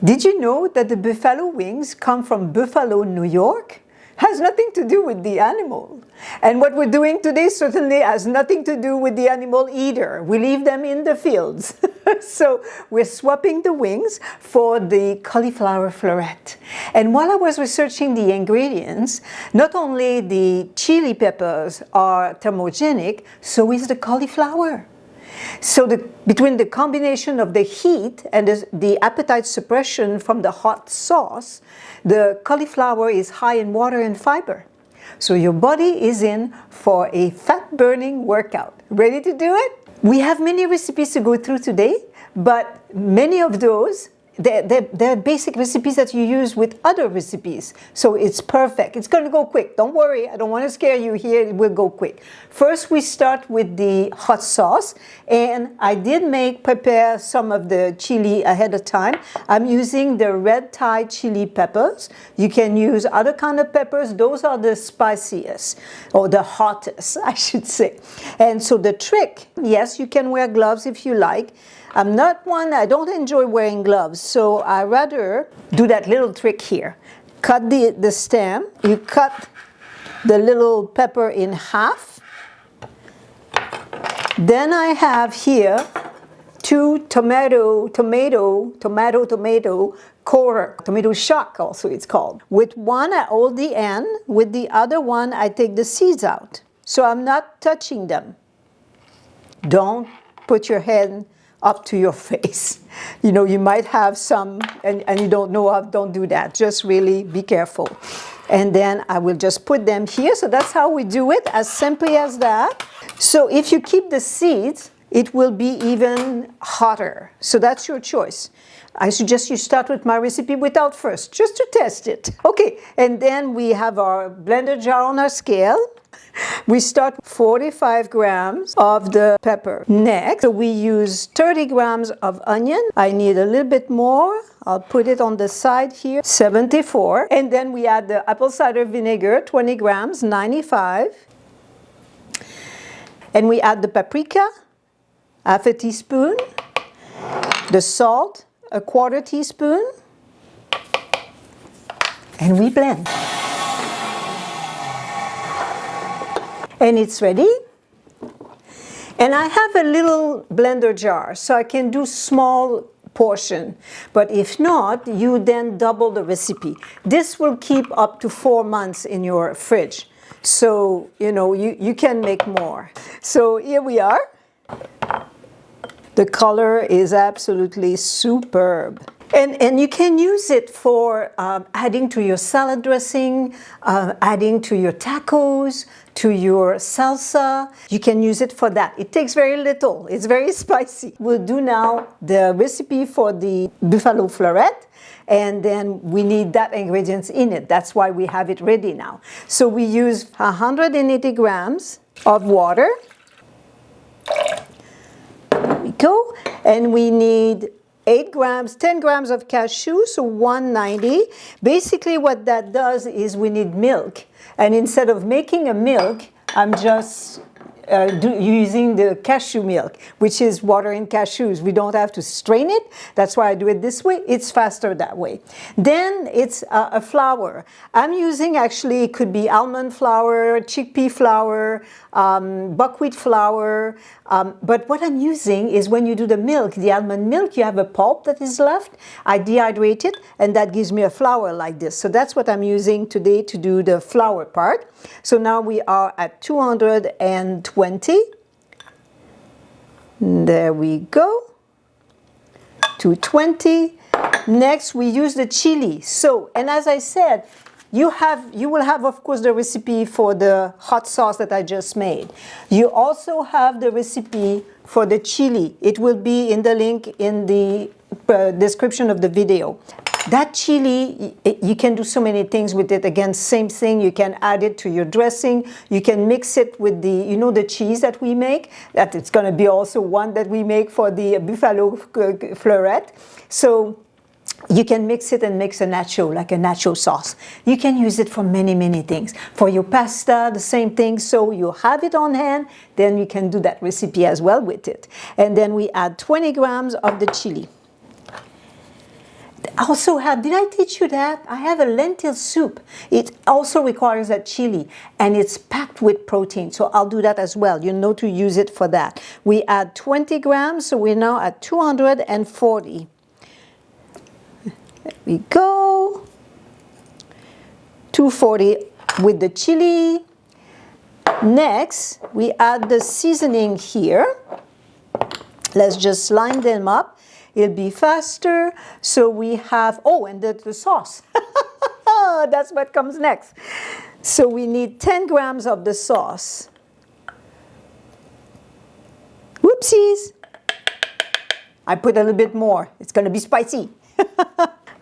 Did you know that the buffalo wings come from Buffalo, New York? Has nothing to do with the animal. And what we're doing today certainly has nothing to do with the animal either. We leave them in the fields. So we're swapping the wings for the cauliflower fleurette. And while I was researching the ingredients, not only the chili peppers are thermogenic, so is the cauliflower. So between the combination of the heat and the appetite suppression from the hot sauce, the cauliflower is high in water and fiber. So your body is in for a fat-burning workout. Ready to do it? We have many recipes to go through today, but many of those, they're basic recipes that you use with other recipes. So it's perfect. It's going to go quick. Don't worry. I don't want to scare you here. It will go quick. First, we start with the hot sauce. And I did prepare some of the chili ahead of time. I'm using the red Thai chili peppers. You can use other kind of peppers. Those are the spiciest, or the hottest, I should say. And so the trick, yes, you can wear gloves if you like. I'm not one, I don't enjoy wearing gloves, so I rather do that little trick here. Cut the stem, you cut the little pepper in half. Then I have here two tomato core, tomato shock also it's called. With one I hold the end, with the other one I take the seeds out. So I'm not touching them. Don't put your hand up to your face. You know, you might have some and you don't know how, don't do that. Just really be careful. And then I will just put them here. So that's how we do it, as simply as that. So if you keep the seeds, it will be even hotter. So that's your choice. I suggest you start with my recipe without first, just to test it. Okay, and then we have our blender jar on our scale. We start 45 grams of the pepper. Next, we use 30 grams of onion. I need a little bit more. I'll put it on the side here, 74. And then we add the apple cider vinegar, 20 grams, 95. And we add the paprika, half a teaspoon. The salt, a quarter teaspoon. And we blend. And it's ready. And I have a little blender jar, so I can do small portion. But if not, you then double the recipe. This will keep up to 4 months in your fridge. So, you know, you can make more. So here we are. The color is absolutely superb. And you can use it for adding to your salad dressing, adding to your tacos, to your salsa. You can use it for that. It takes very little. It's very spicy. We'll do now the recipe for the buffalo fleurette, and then we need that ingredients in it. That's why we have it ready now. So we use 180 grams of water. There we go. And we need 10 grams of cashew, so 190. Basically what that does is we need milk. And instead of making a milk, I'm just using the cashew milk, which is water and cashews. We don't have to strain it. That's why I do it this way. It's faster that way. Then it's a flour. I'm using, actually, it could be almond flour, chickpea flour, buckwheat flour. But what I'm using is when you do the milk, the almond milk, you have a pulp that is left. I dehydrate it, and that gives me a flour like this. So that's what I'm using today to do the flour part. So now we are at 220. There we go. 220. Next, we use the chili. So, and as I said, you will have, of course, the recipe for the hot sauce that I just made. You also have the recipe for the chili. It will be in the link in the description of the video. That chili, you can do so many things with it. Again, same thing, you can add it to your dressing. You can mix it with the, you know, the cheese that we make. That it's going to be also one that we make for the buffalo fleurette. So you can mix it and mix a nacho, like a nacho sauce. You can use it for many, many things. For your pasta, the same thing. So you have it on hand, then you can do that recipe as well with it. And then we add 20 grams of the chili. Also did I teach you that? I have a lentil soup. It also requires that chili, and it's packed with protein. So I'll do that as well. You know to use it for that. We add 20 grams, so we're now at 240. There we go. 240 with the chili. Next, we add the seasoning here. Let's just line them up. It'll be faster. So we have, oh, and the sauce. That's what comes next. So we need 10 grams of the sauce. Whoopsies. I put a little bit more. It's going to be spicy.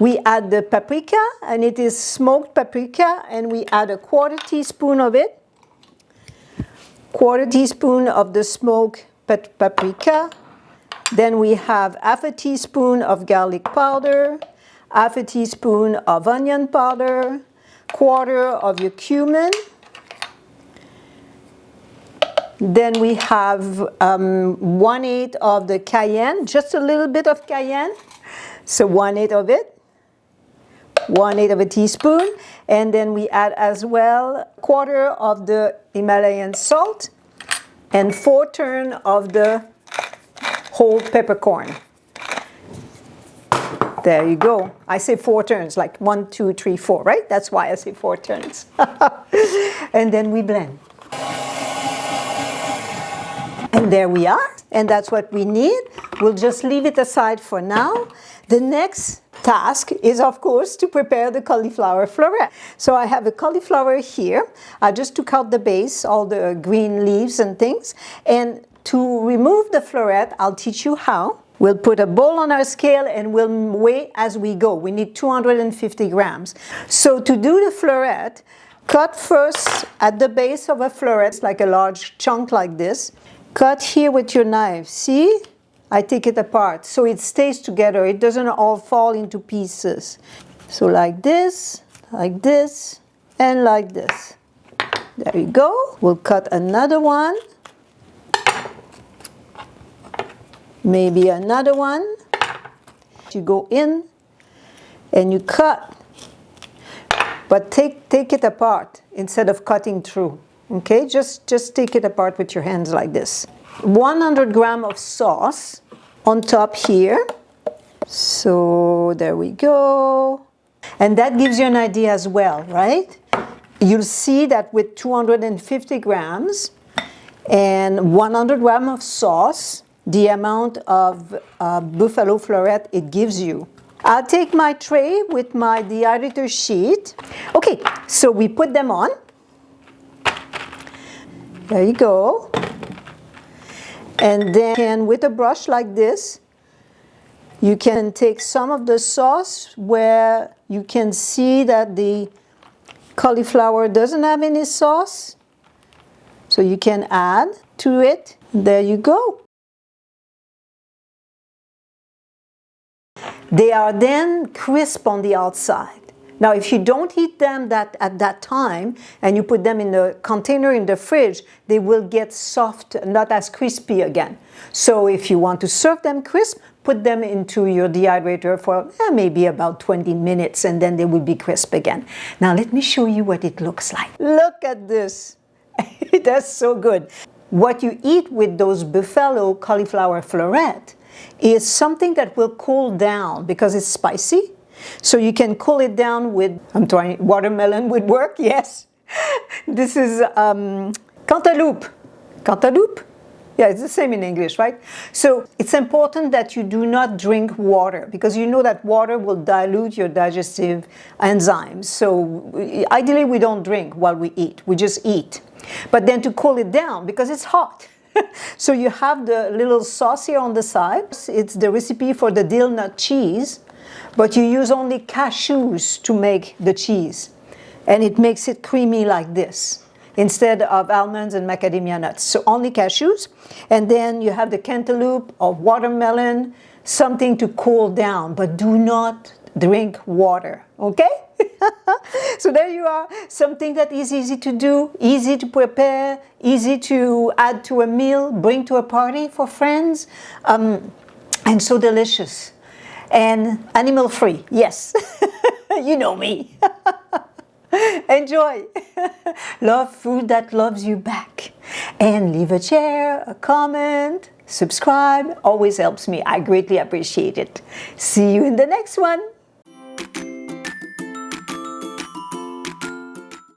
We add the paprika, and it is smoked paprika, and we add a 1/4 teaspoon of it. 1/4 teaspoon of the smoked paprika. Then we have 1/2 teaspoon of garlic powder, 1/2 teaspoon of onion powder, 1/4 of your cumin. Then we have 1/8 of the cayenne, just a little bit of cayenne. So 1/8 of it, 1/8 of a teaspoon. And then we add as well 1/4 of the Himalayan salt and 4 turns of the whole peppercorn. There you go. I say 4 turns, like 1, 2, 3, 4, right? That's why I say 4 turns. And then we blend. And there we are. And that's what we need. We'll just leave it aside for now. The next task is, of course, to prepare the cauliflower fleurette. So I have a cauliflower here. I just took out the base, all the green leaves and things. And to remove the fleurette, I'll teach you how. We'll put a bowl on our scale and we'll weigh as we go. We need 250 grams. So to do the fleurette, cut first at the base of a fleurette, like a large chunk like this. Cut here with your knife. See? I take it apart so it stays together. It doesn't all fall into pieces. So like this, and like this. There you go. We'll cut another one. Maybe another one. You go in and you cut. But take it apart instead of cutting through. Okay, just take it apart with your hands like this. 100 grams of sauce on top here. So there we go. And that gives you an idea as well, right? You'll see that with 250 grams and 100 grams of sauce, the amount of buffalo fleurette it gives you. I'll take my tray with my dehydrator sheet. Okay, so we put them on. There you go. And then with a brush like this, you can take some of the sauce where you can see that the cauliflower doesn't have any sauce. So you can add to it. There you go. They are then crisp on the outside. Now, if you don't heat them at that time and you put them in the container in the fridge, they will get soft, not as crispy again. So if you want to serve them crisp, put them into your dehydrator for maybe about 20 minutes and then they will be crisp again. Now, let me show you what it looks like. Look at this. That's so good. What you eat with those buffalo cauliflower fleurette is something that will cool down because it's spicy. So you can cool it down with, I'm trying, watermelon would work, yes. This is cantaloupe. Cantaloupe? Yeah, it's the same in English, right? So it's important that you do not drink water because you know that water will dilute your digestive enzymes. So ideally we don't drink while we eat, we just eat. But then to cool it down because it's hot. So you have the little sauce here on the side. It's the recipe for the dill nut cheese. But you use only cashews to make the cheese. And it makes it creamy like this, instead of almonds and macadamia nuts. So only cashews. And then you have the cantaloupe or watermelon, something to cool down. But do not drink water, okay? So there you are, something that is easy to do, easy to prepare, easy to add to a meal, bring to a party for friends, and so delicious. and animal-free. Yes, you know me. Enjoy. Love food that loves you back. And leave a share, a comment, subscribe. Always helps me. I greatly appreciate it. See you in the next one.